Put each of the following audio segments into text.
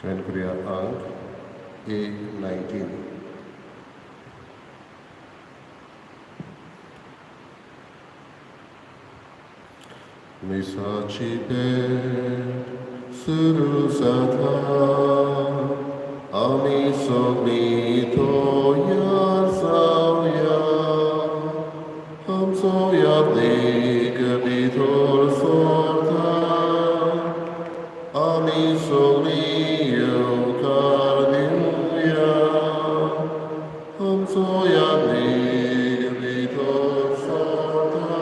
Kategoria Ank A19. Misacipe surusata amisomito yarsauya hamsoya ligabitor sorta amisomio cardiumia hamsoya ligabitor sorta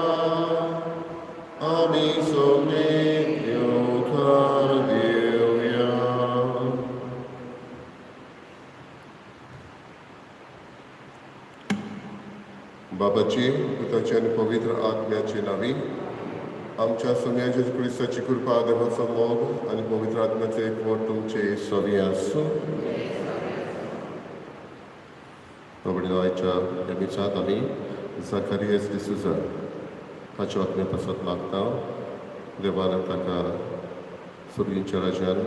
amisomio cardiumia. बाबाची पुताची आणि पवित्र आत्म्याची नावी आमच्या सोम्या जेजू ख्रिस्ताची कृपा देवाचो मोग आणि पवित्र आत्म्याचे एकवट तुमचे सवी आसूं. बाबडे आयच्या ह्या मिसात आमी झकारियास डिसूजा ताच्या आत्म्या पासत मागता. देवान ताका सुर्गीच्या राजान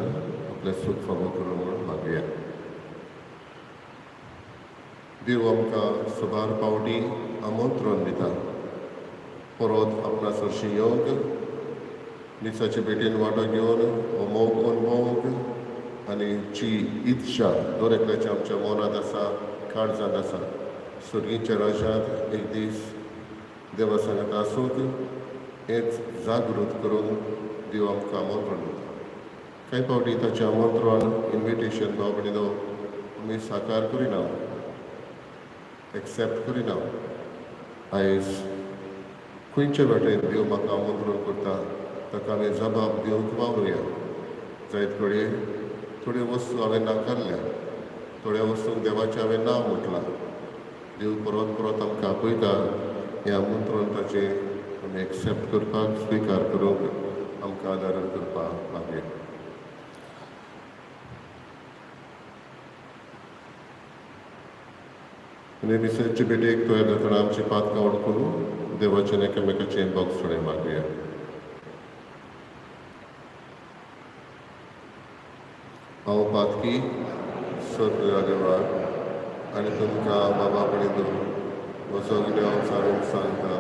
आपले सूख फावो करूं म्हणून मागया. देव आमकां सबार पावटी आमंत्रण दिता परत आपणा सरशी येवंक दिसाचे भेटेन वांटो घेवन हो मोग अनुभवंक आनी जी इत्सा दर एकल्याच्या आमच्या मनांत आसा काळजांत आसा सुर्गीच्या राजांत एक दीस देवा सांगात आसूंक हेच जागृत करून देव आमकां आमंत्रण दिता. कांय पावटी ताचें आमंत्रण इन्विटेशन बाबडीनो आमी साकार करिना, एक्सेप्ट करिना. आयज खंयचे वाटेन देव म्हाका आमंत्रण करता ताका हांवें जबाब दिवंक वावरुया. जायत कडेन थोड्यो वस्तू हांवें नाकारल्या, थोड्या वस्तूंक देवाचें हांवें नांव म्हटलां. देव परत परत आमकां आपयता हें आमंत्रण ताचें आमी एक्सेप्ट करपाक स्विकार करूंक आमकां आदार करपाक मागया. आनी मिसाची भेटेक तयार जातना आमची पातकां अडकून देवाचें एकामेकाचें बॉक्स फुडें मागया. हांव पातकी सगळ्या देवा आनी तुमकां बाबा कडेन म्हजो कितें हांव सारूंक सांगता.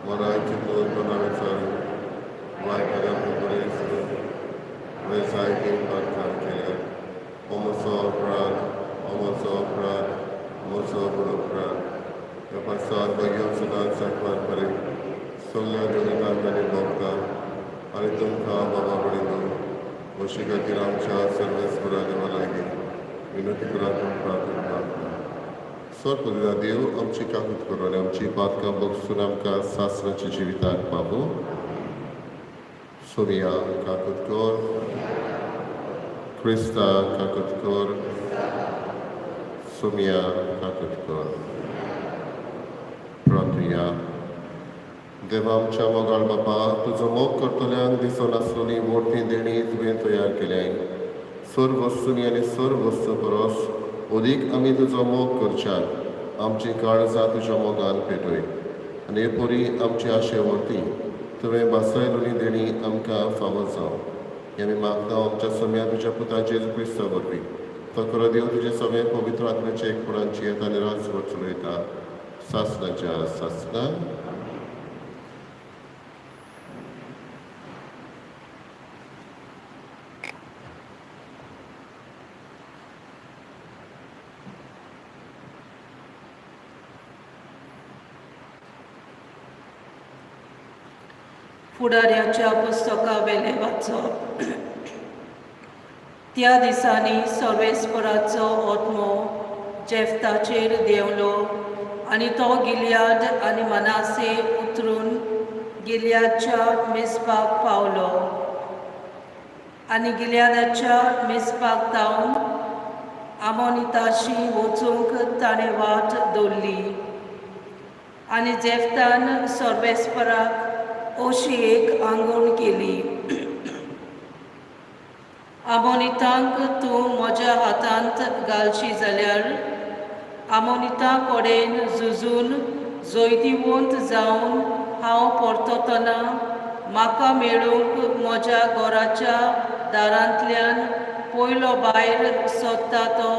मनाय चिंतून मनां विचारून वायकऱ्या बरें हांवें जायती प्रार्थना केल्या. हो म्हजो अपराध, हो म्हजो अपराध, म्हजो बरोबर ह्या पासार भगवान सदांच साकवार बरें सगळ्या जगतांत आनी भोगता आनी तुमकां बाबा कडेन अशी खातीर आमच्या सर्वेस्परा देवा लागीं विनंती करात प्रार्थना. सर्वपदिता देव आमची काकूत करो आनी आमची पातकां बगसून आमकां सासणाच्या जिविताक पावो. सोमिया काकूत कर, क्रिस्ता काकूत कर, सोमिया काकूत कर. प्रार्थया. देवा आमच्या मोगाळ बापा तुजो मोग करतल्यांक दिसून आसलोली मोठी देणी तुवें तयार केल्याय. सर्व वस्तूंनी आनी सर्व वस्तू परस अदीक आमी तुजो मोग करच्यात आमची काळजां तुज्या मोगान पेटय आनी एपोरी आमची आशेवरती तुवें बासयलोली देणी आमकां फावो जावं. हें आमी मागता आमच्या सोम्या तुज्या पुता जेजू क्रिस्ता वरवीं. तो करो देव तुजे सगळे पवित्र आत्म्याचे एकपणांची येता आनी राजवट चलयता सासणाच्या सासणान. फुडाऱ्याच्या पुस्तका वेले वाचप. त्या दिसांनी सर्वेस्पराचो आत्मो जेफ्ताचेर देंवलो आनी तो गिलियाद आनी मनासे उतरून गिलियादच्या मिस्पाक पावलो आनी गिलियादाच्या मिस्पाक तावन आमोनिताशी वचूंक ताणें वाट दवरली. आनी जेफ्तान सर्वेस्पराक अशी एक आंगवण केली. आमोनितांक तूं म्हज्या हातांत घालशी जाल्यार आमोनिता कडेन झुजून जैतिवंत जावन हांव परततना म्हाका मेळूंक म्हज्या घराच्या दारांतल्यान पयलो भायर सोदता तो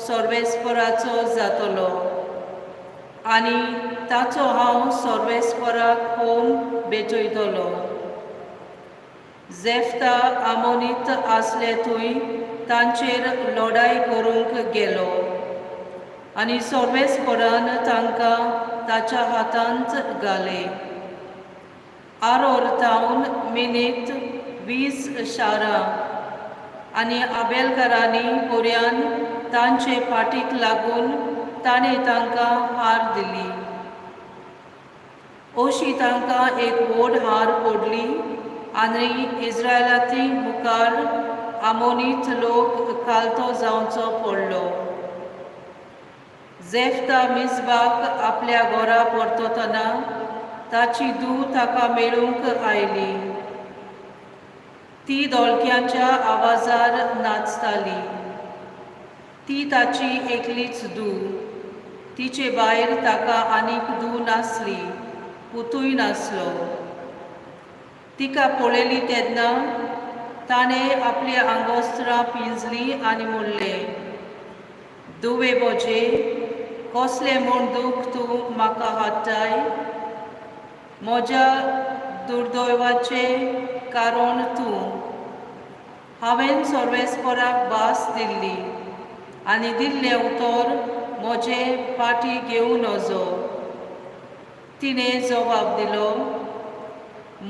सर्वेस्पराचो जातलो आनी ताचो हांव सर्वेस्पराक होम भेटयतलो. जेफ्ता आमोनीत आसले थंय तांचेर लढाई करूंक गेलो आनी सर्वेस्परान तांकां ताच्या हातांत घाले. आरोर तावन मिनीत 20 शारां आनी आबेलकारांनी पोरयान तांचे फाटीक लागून ताणें तांकां हार दिली. अशी तांकां एक व्हड हार पडली आनी इस्रायलाती मुखार आमोनीत लोक कालतो जावचो पडलो. जेफ्ता मिसबाक आपल्या घरा परततना ताची धूव ताका मेळूंक आयली. ती धोलक्यांच्या आवाजार नाचताली. ती ताची एकलीच धूव. तिचे भायर ताका आनीक धूव नासली, पुतूय नासलो. तिका पळयली तेन्ना ताणें आपली आंगोस्त्रां पिंजलीं आनी म्हणलें, धुवे म्हजे, कसलें म्हूण दूख तूं म्हाका हाडटाय? म्हज्या दुर्दैवाचें कारण तूं. हांवें सर्वेस्पराक भास दिल्ली आनी दिल्लें उतर म्हजे फाटी घेवन वचो. तिणें जबाब दिलो,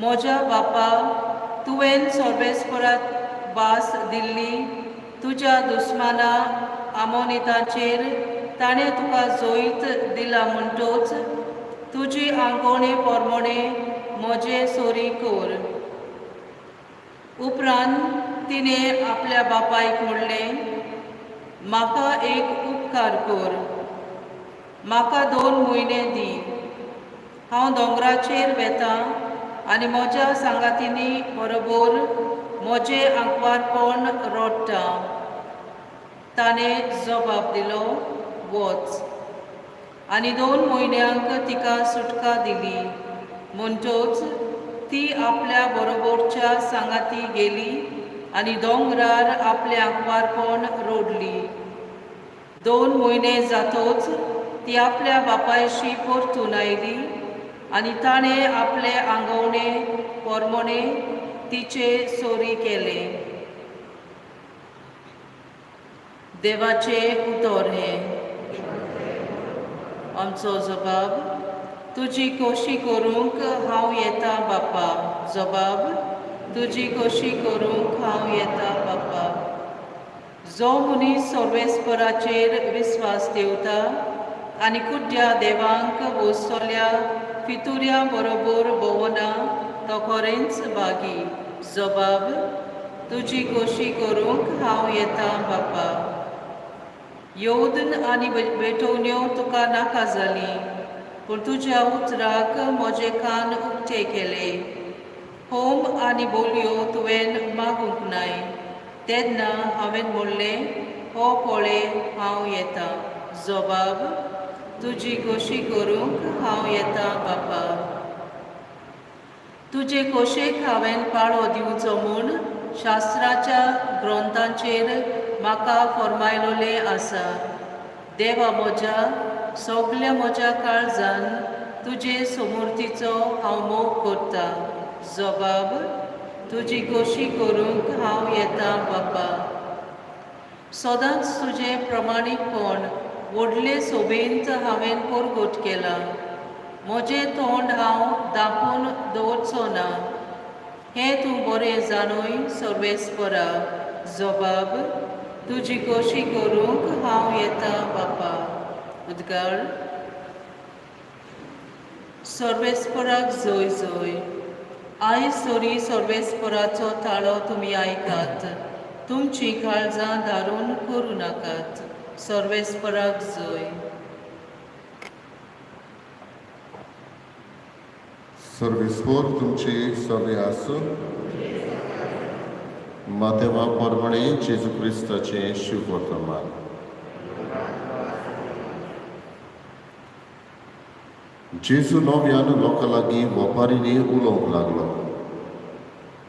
म्हज्या बापा, तुवें सर्वेस्पराक भास दिल्ली तुज्या दुस्माना आमोनितांचेर ताणें तुका जोईत दिला म्हणटच तुजी आंगवणे पोरमोणे म्हजे सोरी कर. उपरांत तिणें आपल्या बापायक म्हणलें, म्हाका एक उपकार कर. म्हाका 2 म्हयने दी. हांव दोंगराचेर वेतां आनी म्हज्या सांगातींनी बरोबर म्हजें आंकवारपण रोडटां. ताणें जबाब दिलो, वच. आनी 2 म्हयन्यांक तिका सुटका दिली. म्हणटच ती आपल्या बरोबरच्या सांगाती गेली आनी दोंगरार आपलें आंकवारपण रोडली. 2 म्हयने जातच ती आपल्या बापायशी परतून आयली आनी ताणें आपले आंगवणे पोरमोणे तिचे सोरी केले. देवाचे उतर हें. आमचो जबाब, तुजी खोशी करूंक हांव येता बापा. जबाब, तुजी खोशी करूंक हांव येता बापा. जो मनीस सर्वेस्पराचेर विस्वास देवता आनी कुड्ड्या देवांक बसतल्या फितुऱ्या बरोबर भोवना तो खरेंच बागी. जबाब, तुजी खोशी करूंक हांव येता बापा. येवदन आनी भेटोवण्यो तुका नाका जाली, पूण तुज्या उतराक म्हजे कान उक्ते केले. होम आनी बोलयो तुवें मागूंक नाय. तेन्ना हांवें म्हणलें, हो पळय हांव येता. जबाब, तुजी खोशी करूंक हांव येता बापा. तुजे खोशेक हांवें पाळो दिवचो म्हूण शास्त्राच्या ग्रंथांचेर म्हाका फर्मायलोलें आसा. देवा म्हज्या, सगल्या म्हज्या काळजान तुजे समृद्धीचो हांव मोग करता. जबाब, तुजी खोशी करूंक हांव येता बापा. सदांच तुजें प्रमाणीकपण व्हडले सोबेंत हांवें परगट केलां. म्हजें तोंड हांव धांपून दवरचो ना. हें तूं बरें जाणूय सर्वेस्परा. जबाब, तुजी खोशी करूंक हांव येता बापा. उद्गार. सर्वेस्पराक जय जय. आयज तरी सर्वेस्पराचो ताळो तुमी आयकात. तुमची काळजां धारून करूं नाकात. सर्वेस्पराक जय. सर्वेस्पर तुमची सवे आसूं. मातेवा पोरमणे जेजू क्रिस्ताचें शुभ वर्तमान. जेजू नव्यान लोकां लागीं वपारींनी उलोवंक लागलो.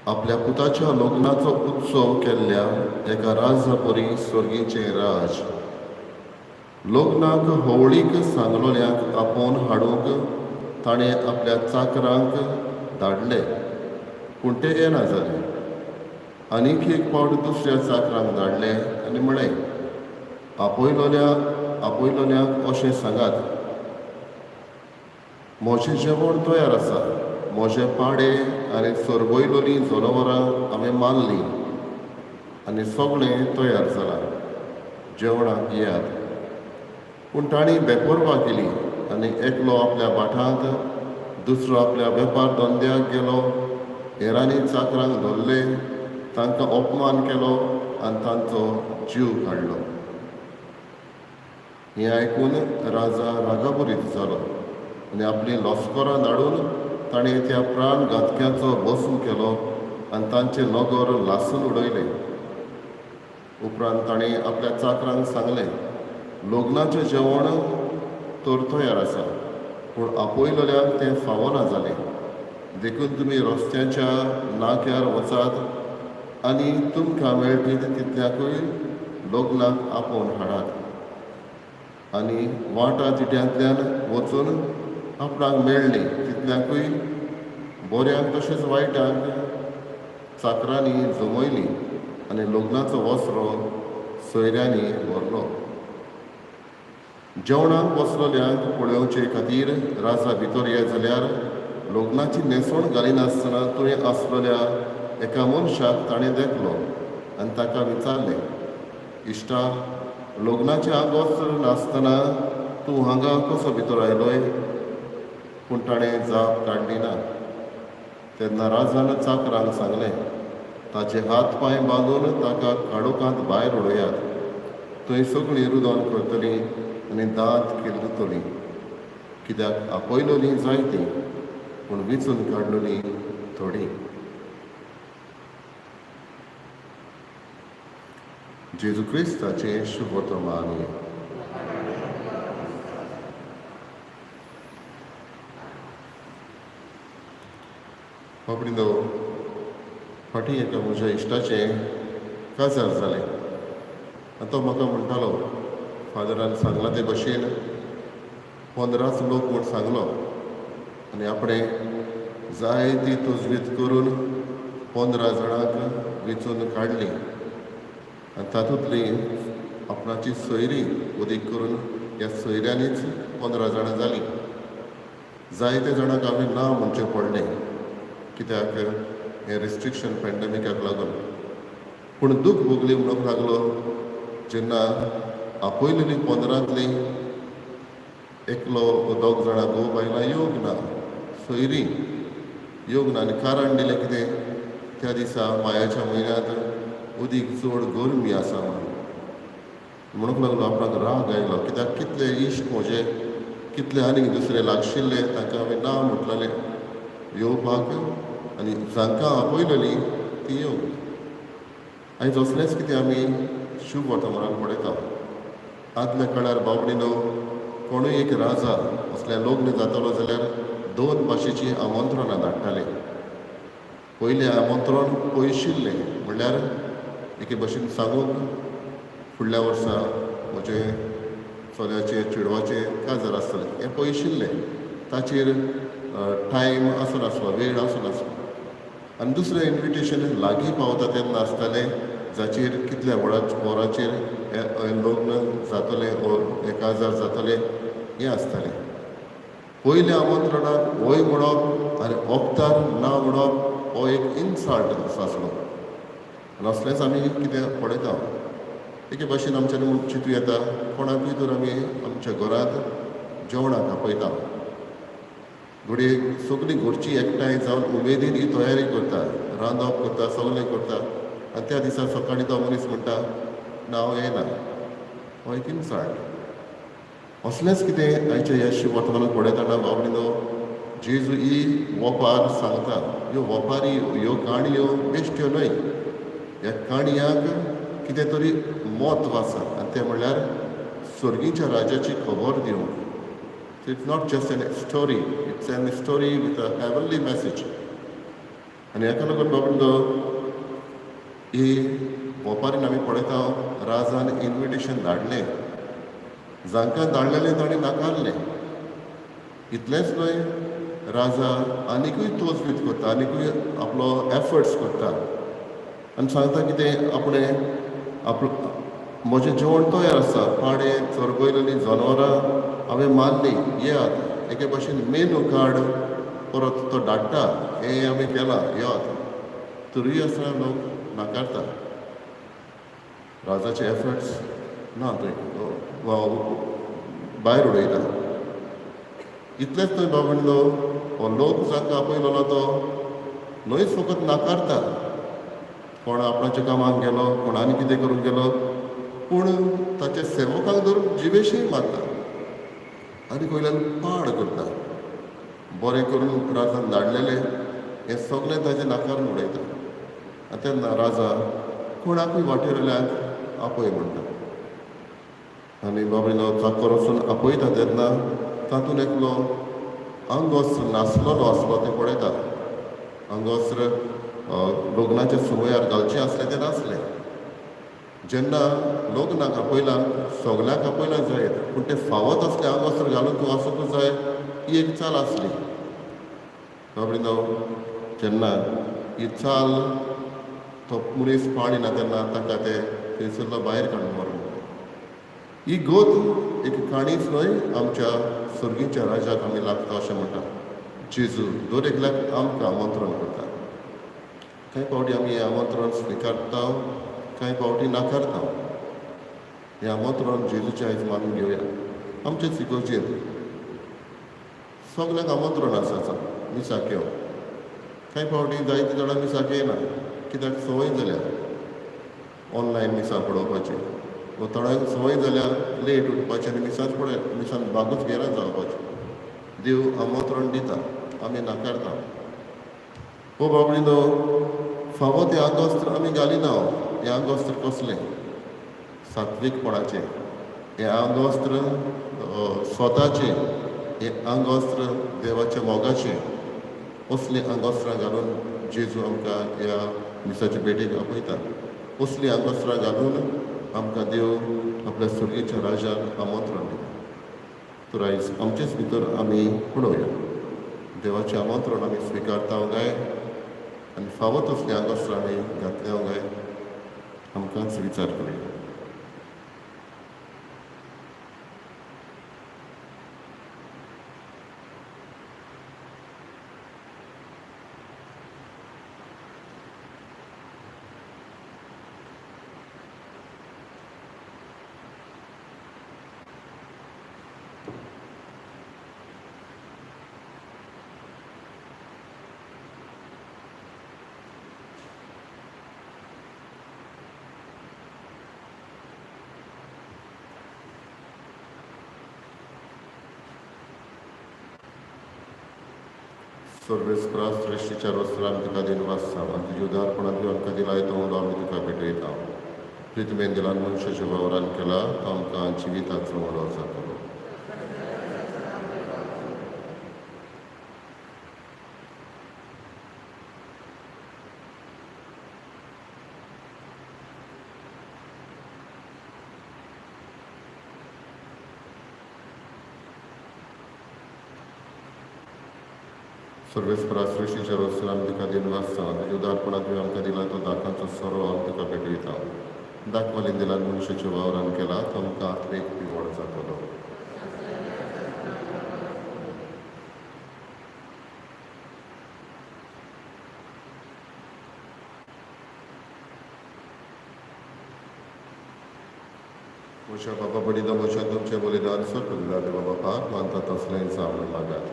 आपल्या पुताच्या लग्नाचो उत्सव केल्ल्या एका राजा परी स्वर्गीचे राज. लग्नाक होवळीक सांगलोल्यांक आपोवन हाडूंक ताणें आपल्या चाकरांक धाडले, पूण ते येना जाले. आनीक एक फावट दुसऱ्या चाकरांक धाडले आनी म्हळें, आपयलोल्यांक अशें सांगात, म्हजें जेवण तयार आसा. म्हजे पाडे आनी सरबयलोलीं जनावरां हांवें मारलीं आनी सगळें तयार जालां. जेवणाक येयात. पूण तांणी बेपरवा केली आनी एकलो आपल्या भाटांत, दुसरो आपल्या वेपार धंद्याक गेलो. हेरांनी चाकरांक धरले, तांकां अपमान केलो आनी तांचो जीव काडलो. हें आयकून राजा रागाभरीत जालो आनी आपलीं लश्करां धाडून ताणें त्या प्राणघातक्याचो भस्म केलो आनी तांचें नगर लासून उडयलें. उपरांत ताणें आपल्या चाकरांक सांगलें, लग्नाचें जेवण तर तयार आसा, पूण आपयलोल्यांक तें फावना जालें. देखून तुमी रस्त्याच्या नाक्यार वचात आनी तुमकां मेळपी तितल्याकूय लग्नाक आपोवन हाडात. आनी वाटा तिट्यांतल्यान वचून आपणाक मेळ्ळी तितल्याकूय बऱ्यांक तशेंच वायटांक चाकरांनी जमयलीं आनी लग्नाचो वस्रो सोयऱ्यांनी व्हरलो. जेवणाक बसलोल्यांक पळोवचे खातीर राजा भितर ये जाल्यार लग्नाची न्हेसवण घालिनासतना तुवें आसलोल्या एका मनशाक ताणें देखलो आनी ताका विचारलें, इश्टा, लग्नाचें आगोस्त नासतना तूं हांगा कसो भितर आयलोय? पूण ताणें जाप काडली ना. तेन्ना राजान चाकरांक सांगलें, ताचे हात पांय बांदून ताका काडोकांत भायर उडयात. थंय सगळीं रुदन करतलीं आनी दांत किर्लतलीं. कित्याक आपयलोलीं जायतीं, पूण विचून काडलोलीं थोडीं. जेजू क्रिस्ताचें शुभ वर्तमान. बाबडीनो, फाटीं एका म्हज्या इश्टाचें काजार जालें आनी तो म्हाका म्हणटालो, फादरान सांगलां ते भशेन 15 लोक म्हूण सांगलो आनी आपणें जायती तजवीज करून 15 जाणांक वेंचून काडलीं आनी तातूंतलीं आपणाची सोयरीं उदीक करून ह्या सोयऱ्यांनीच 15 जाणां जालीं. जायते जाणांक हांवें ना म्हणचें पडलें, कित्याक हें रिस्ट्रिक्शन पॅन्डेमिकाक लागून. पूण दूख भोगली म्हणूंक लागलो जेन्ना आपयलेलीं 15तलीं एकलो दोग जाणां घोव बायलां येवंक ना, सोयरीं येवंक ना. आनी कारण दिलें कितें, त्या दिसा मायाच्या म्हयन्यांत उदीक चड गरमी आसा म्हणूंक लागलो. आपणाक राग आयलो, कित्याक कितले इश्ट म्हजे, कितले आनीक दुसरे लागशिल्ले, तांकां हांवें ना म्हटलेलें येवपाक आनी जांकां आपयलेलीं तीं येवंक. आयज असलेंच कितें आमी शुभ वर्तमानाक पळयता. आदल्या काळार बाबडीनो, कोणूय एक राजा असलें लग्न जातालो जाल्यार 2 भाशेचीं आमंत्रणां धाडटाले. पयलें आमंत्रण पयशिल्लें, म्हणल्यार एके भशेन सांगूंक, फुडल्या वर्सा म्हजे चल्याचें चेडवाचें काजार आसतलें, हें पयशिल्लें. ताचेर टायम आसनासलो, वेळ आसनासलो. आनी दुसरें इन्विटेशन लागीं पावता तेन्ना आसतालें, जाचेर कितल्या वरांचेर हें लग्न जातलें वो हें काजार जातलें हें आसतालें. पयल्या आमंत्रणाक वय म्हणप आनी वक्तार ना म्हणप हो एक इन्सल्ट असो आसलो. आनी असलेंच आमी कितें पळयता. एके भाशेन आमच्यान चिंतूं येता, कोणाकूय तर आमी आमच्या घरांत जेवणाक आपयता. घडये सगळीं घरचीं एकठांय जावन उमेदीन ही तयारी करता, रांदप करता, सगळें करता. आनी त्या दिसा सकाळीं तो मनीस म्हणटा, ना हांव येना. हो एक इन्सल्ट. असलेंच कितें आयच्या ह्या शुभ वर्तमानाक पळयतना बाबडीनो, जेजू ही वोपार सांगता. ह्यो वोपारी, ह्यो काणयो बेश्ट्यो न्हय. ह्या काणयाक कितें तरी म्हत्व आसा आनी तें म्हणल्यार स्वर्गीच्या राजाची खबर दिवंक. So it's not just a story, it's a story with a heavenly message. आनी हेका लागून बाबडो ही ओपारीन आमी पळयता राजान इन्विटेशन धाडलें, जांकां धाडलेलें ताणें नाकारलें. इतलेंच न्हय, राजा आनिकूय तोजवीज करता, आनिकूय आपलो एफर्ट्स करता आनी सांगता कितें आपणें म्हजें जेवण तयार आसा, पाडे चरगयलेलीं जनावरां हांवें मारलीं, येयात एके भाशेन मेनू कार्ड परत तो धाडटा, हें आमी केलां, येयात. तरीय आसतना लोक नाकारता. राजाचे एफर्ट्स ना थंय भायर उडयता. इतलेंच न्हय बाबडो, हो लोक जांकां आपयलोलो तो न्हयच फकत नाकारता, कोण आपणाच्या कामाक गेलो, कोण आनी कितें करूंक गेलो, पूण ताच्या सेवकांक धरून जिवेशीय मारता आनी वयल्यान पाड करता. बरें करून राजान धाडलेलें हें सगळें ताजें नाकारून उडयता. आनी तेन्ना राजा कोणाकूय वाटेर आयल्यार आपय म्हणटा. आनी बाबडो चाकर वचून आपयता तेन्ना तातूंत एकलो आंगवस्त्र नासलोलो आसलो तें पळयता. आंगवस्त्र लग्नाच्या सुवाळ्यार घालचें आसलें तें नासलें. जेन्ना लग्नाक आपयलां, सगल्यांक आपयलां जायत, पूण तें फावत असलें आंगवस्त्र घालून तूं वचूंक जाय ही एक चाल आसली. बाबडो जेन्ना ही चाल तो मनीस पाळिना तेन्ना ताका ते थंयसरलो भायर काडून मारून. ही गोत एक काणीच न्हय, आमच्या सर्गीच्या राजाक आमी लागता अशें म्हणटा. जेजू दर एकल्याक आमकां आमंत्रण करता. कांय फावटी आमी हें आमंत्रण स्विकारता, कांय फावटी नाकारता. हें आमंत्रण जेजूचें आयज मानून घेवया. आमचेच इगोर्जेंत सगल्यांक आमंत्रण आसा मिसाक येवं. कांय फावटी जायते जाणां मिसाक येयना, कित्याक संवय जाल्या ऑनलायन मिसां पळोवपाची, वो थोड्यांक संवय जाल्या लेट उठपाचें आनी मिसान बागूच घेयना जावपाचें. देव आमंत्रण दिता, आमी नाकारता. हो बाबडीनो, फावो तें आंगवस्त्र आमी घालिना. हें आंगवस्त्र कसलें? सात्वीकपणाचें. हें आंगवस्त्र स्वताचें. हें आंगवस्त्र देवाच्या मोगाचें. असलीं आंगवस्त्रां घालून जेजू आमकां ह्या दिसाचे भेटेक आपयता. असलीं आंगवस्त्रां घालून आमकां देव आपल्या सुर्गेच्या राजाक आमंत्रण दिता. तर आयज आमचेच भितर आमी पळोवया, देवाचें आमंत्रण आमी स्विकारता काय आनी फावत असलीं आंगवस्त्रां आमी घातल्या काय आमकांच विचार करूया. सर्वेस्परास श्रेष्ठीच्या वस्त्रांत तुका दिन वाचता आनी तुज्या उदारपणांत तुवें आमकां दिलाय तो म्हणून आमी तुका भेटयता. जी तुवें दिलान मनशाच्या वावरान केला तो आमकां जिविताचो व्हडो जातलो. सर्वेस्परा सृश्टीच्या वस्त्रांत तुका दिन वाचता तुज्या उदारपणांत तुवें आमकां दिला तो दाखांचो सोरो आमी तुका भेटयता. दाखवालीन दिलान मनशाच्या वावरान केला तो आमकां आत्मेक पिवड जातलो. म्हज्या बाबा बडिदा म्हज्या तुमचें बलिदान सर्व दिला बापाक मानता तसलें जावं मागात.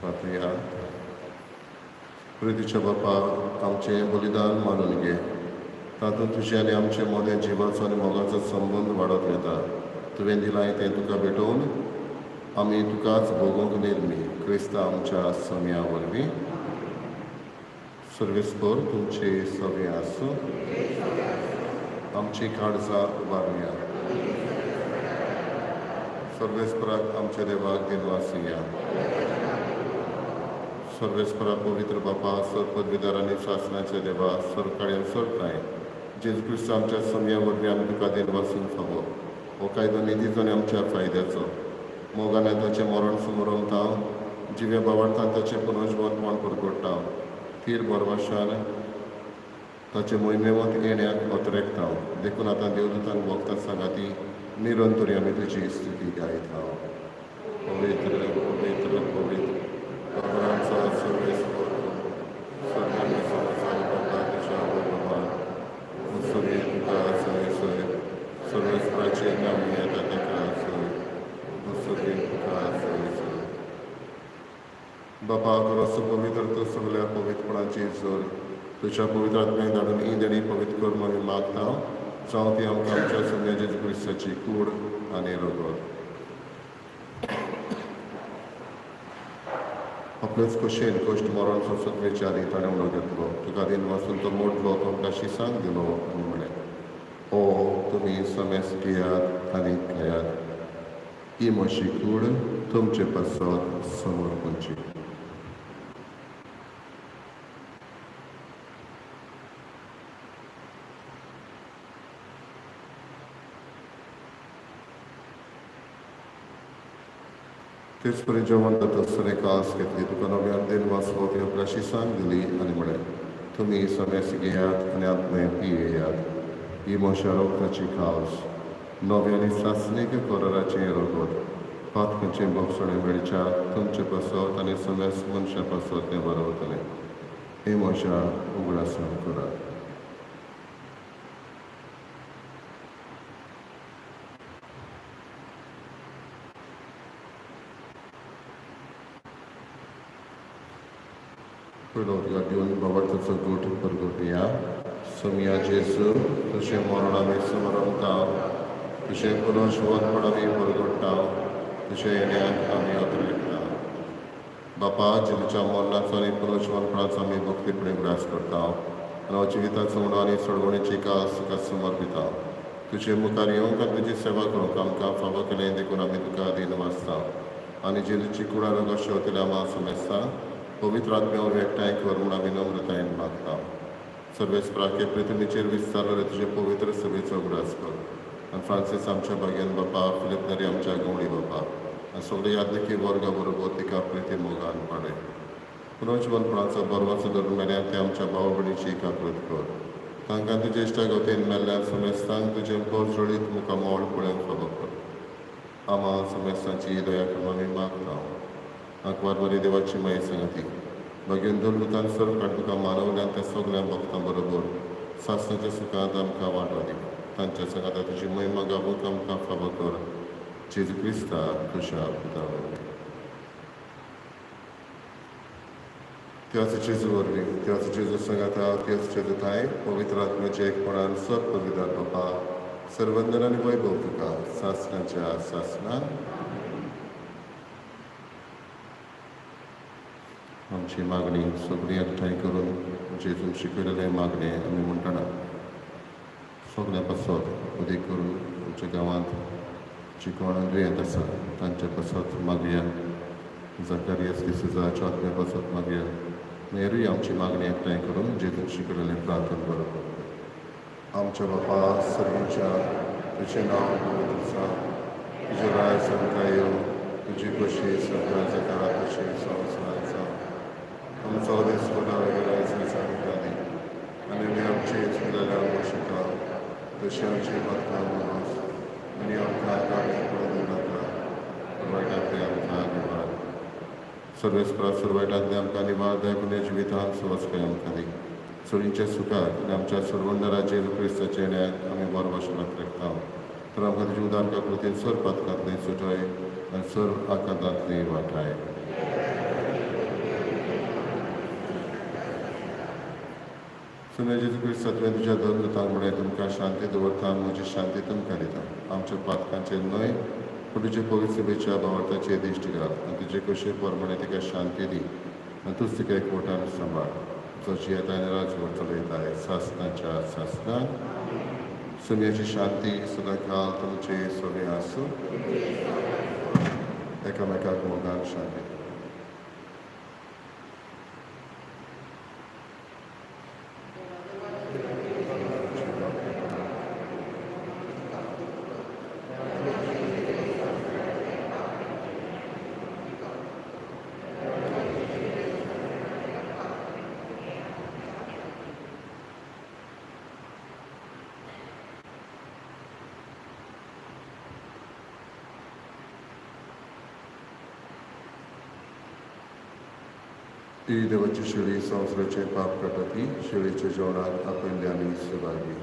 प्रार्थया. प्रितीच्या बापा आमचें बलिदान मानून घे. तातूंत तुजें आनी आमचें मोदें जिवाचो आनी मोगाचो संबंद वाडत वता. तुवें दिलां तें तुका भेटोवन आमी तुकाच भोगूंक निर्मी क्रिस्ता आमच्या सम्या वरवीं. सर्वेस्पर तुमची सव्या आसूं. आमची काळजां उबारुया. सर्वेस्पराक आमचे देवाक दिनवासिया सर्वेस्परा पवित्र बापा सर पदवीदार आनी शासनाचे देवा सर काळ्यान सरताय जेजू क्रिस्त आमच्या समया वरवीं आमी तुका दिनवासूंक फावो हो कायदो निधीचो आनी आमच्या फायद्याचो मोगान ताचें मरण समोरून तांव जिवे बावार्थान ताचें पुनर्जीवनपण परगट्टा थीर बरवाशान ताचे मोहिमेवंत येण्याक ओतरेकता देखून आतां देवदूतांक भोगता सांगाती निरंतरी आमी तुजी स्तुती गायता पवित्र पवित्र पवित्र भगवानचा सर्वेस्वर सगळ्यांनी संवसार बाबा तुझ्या भगवान मुसुरी तुका सय सय सर्वेस्वराचे नामी येता तेका सय मुसुरी तुका सय सय बाबा खरोच पवित्र तूं सगळ्या पवित्रपणाची जोर तुझ्या पवित्र आत्म्याक धाडून ही देणी पवित्र करून आमी मागता जावं ती आमकां आमच्या सगळ्या जेजू क्रिस्ताची कूड आनी रगत आपलेच कशेन कश्ट मरण सोसत विचारी ताणें उडो घेतलो तुका दिन वाचून तो मोडलो तो काशी सांग दिलो आनी म्हळें ओ तुमी समेस घेयात आनी खायात ही म्हशी कूड तुमचे पासत समोर खंयची तेच परी जेवण जाता कास घेतली तुका नव्यान दिन वाचलो ती आपल्याशी सांग दिली आनी म्हळें तुमी समेस घेयात आनी आत्मे पियेयात ही म्हज्या रोगताची खास नव्यानी सासणीक कोराराचें रगत पातकांचें बोगसणें मेळच्या तुमचे पासत आनी समेस मनशा पासत तें बरवतलें हे म्हज्या उगडासान करात पयलो तुका दिवन बाबाचो गोठ परगोटया सोमिया जेजू तुजें मरण आमी समरमता तुजें पुनर्जीवनपण आमी परगट्टा तुजे येण्याक आमी ओतरेकता बापा जेजूच्या मरणाचो आनी पुनर्जीवनपणाचो आमी भक्तीपणे उडास करता आनी जिविताचो उणो आनी सोडवणेची कास तुका समर्पिता तुजे मुखार येवंक आनी तुजी सेवा करूंक आमकां फावो केलें देखून आमी तुका दिन वाचता आनी जेजूची कुडार कशें वतले आमी समेस्ता पवित्र आत्म्यावर एकठांय कर म्हूण आमी नम्रतायेन मागता सर्वेस्पराके पृथ्वीचेर विस्तारलेले तुजे पवित्र सभेचो उगडास कर आनी फ्रांसीस आमच्या बागेन बापा फिलिप नरी आमच्या गवळी बापा आनी सगळे यादकी वर्गा बरोबर तिका प्रिती मोगान पाडय पुनर्जीवनपणाचो बरवाचो धरून मेल्यार ते आमच्या भाव भयणीची काकृत कर तांकां तुजे इश्टा गवतेन मेल्ल्यार समेस्तांक तुजें बोर जोडीत मुखार मोल पळोवंक फावो कर आमा समेस्तांची दया करून आमी मागता आंकवार बरी देवाची माई सांगती मागीर दुर्गतान सर काड तुका मानवल्यान त्या सगळ्या भक्तां बरोबर सासणाच्या सुखांत आमकां वांटो दी तांच्या सांगाता तुजी महिमा गावूंक आमकां फावो कर जेजू क्रिस्ता तुज्या पुता वरवीं त्याच जेजू वरवीं त्याच जेजू सांगाता त्याच जेजू थाय पवित्र आत्म्याचे एकपणान सर पवित्र बापा सर्वंदन आनी वैभव तुका सासणाच्या सासणान आमची मागणी सगळी एकठांय करून जेजून शिकयलेले मागणे आमी म्हणटना सगळ्या पासत उदीक करून आमच्या गांवांत जी कोण दुयेंत आसा तांच्या पासत मागया जकारियास डिसुजाच्या आत्म्या पासत मागया मेरूय आमची मागणी एकठांय करून जेजून शिकयलेले प्रार्थना बरोबर आमच्या बापा सर्वांच्या तुजें नांव पवित्र आसा तुजें राय सरकार येवं तुजी कशी सगळ्या जगात तशी संवसारांत आमचो देश वगैरे सांगताली आनी आमी आमची चुकलेल्या वशिका तशी आमची भक्तां मास आनी आमकां गाडी पडूं नाका वायटांतले आमकां निवार सर्वेस्परा सुरवायटांतले आमकां निवार देखून जिवितांत सुवासकाय आमकां दी चोरींच्या सुखाक आनी आमच्या सर्वंडरा जेजू क्रिस्ताचे येण्याक आमी बरो भाशणांत रेखता तर आमकां तुजी उदारका कृतीन सर पातकांतली सुटय आनी सर आकांतांतली वाटाय सुने जेजू क्रिस्तांतले तुज्या धर्मतांक म्हळें तुमकां शांती दवरता म्हजी शांती तुमकां दिता आमच्या पातकांचेर न्हय पूण तुजे पवित्र सभेच्या भावार्थाचेर दिश्टी घाल आनी तुजे कशे प्रमाणे तिका शांती दी आनी तूंच तिका एकवटान सांबाळ जशी येता आनी राजवट चलयताय सासणाच्या सासणान सुन्याची शांती सदां काल तुमचे सगळे आसूं Eka megálmogálsági. I devotishuli samsrache pap katati, shili chajonat apanyani sivagi.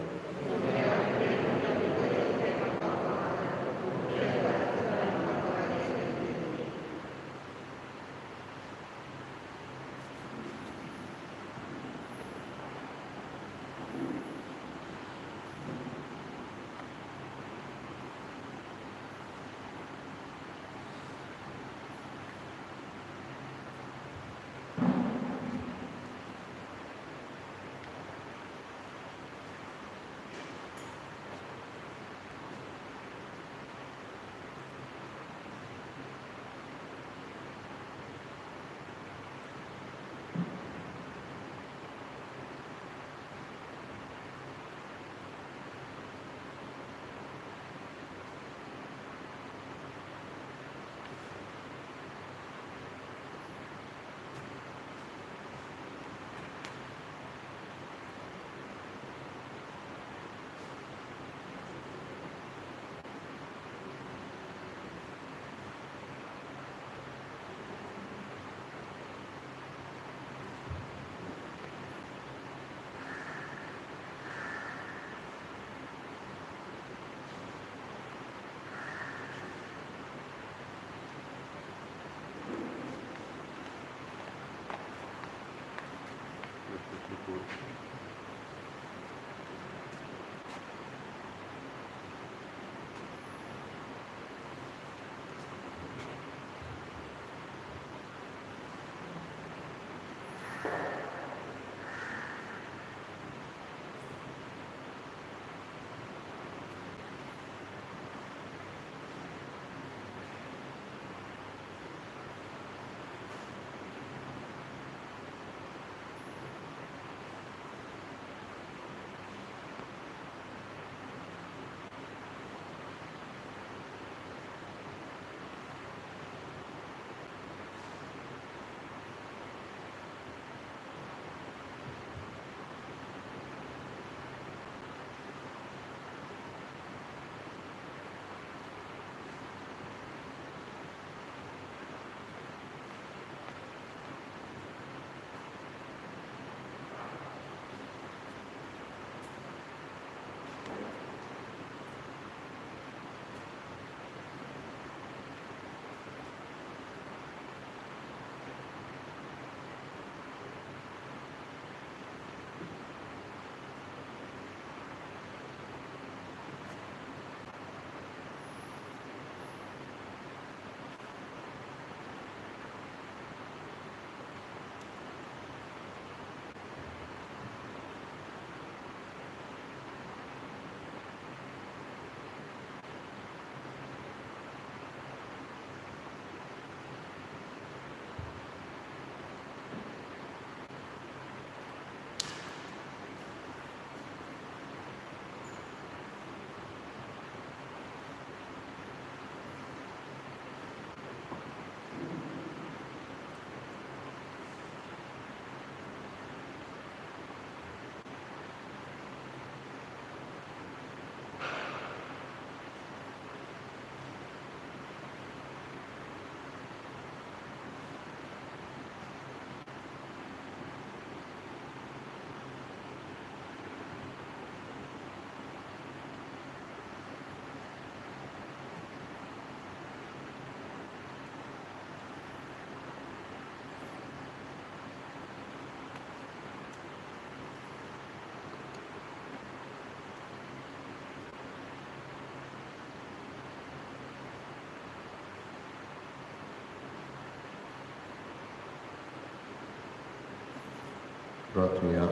Pratnia.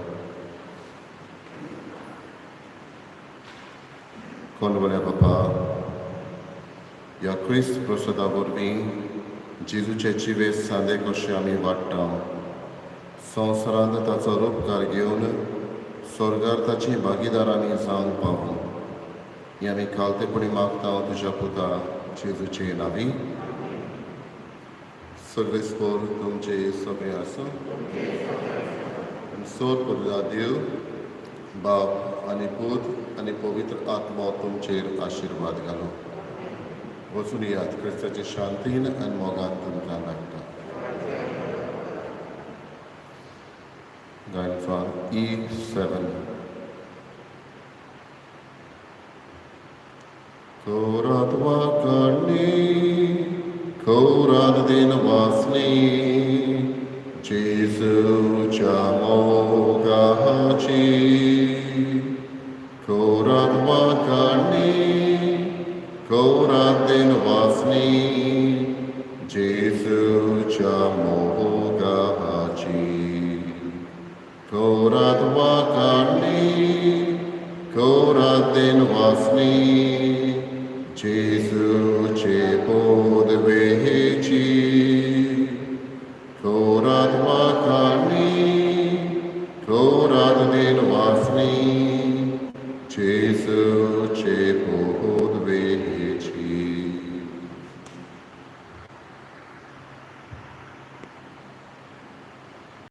Konvole Papa, jak Krist prošel vorví, जेजूचे जिवेस सांदे कशें आमी वाडटा संवसारांत ताचो उपकार घेवन स्वर्गार ताची भागीदारांनी जावंक पावूं ही आमी खालतेपणी मागता तुज्या पुता जेजूचे नांवी. सर्वेस्पोर तुमचे सगळे आसूं सोर पुर्ला देव बाप आनी पूत आनी पवित्र आत्मा तुमचेर आशिर्वाद घालो. वचून यात क्रिस्ताचे शांतीन आनी मोगान तुमकां लागता. Going from E7. Korat wakarni, korat din wasni, Jesu chamogachi. Korat wakarni, korat din wasni, Jesu chamogachi. Korat wakarni, korat din wasni, Jesu ce pod veci. Korat wakarni, korat din wasni, Jesu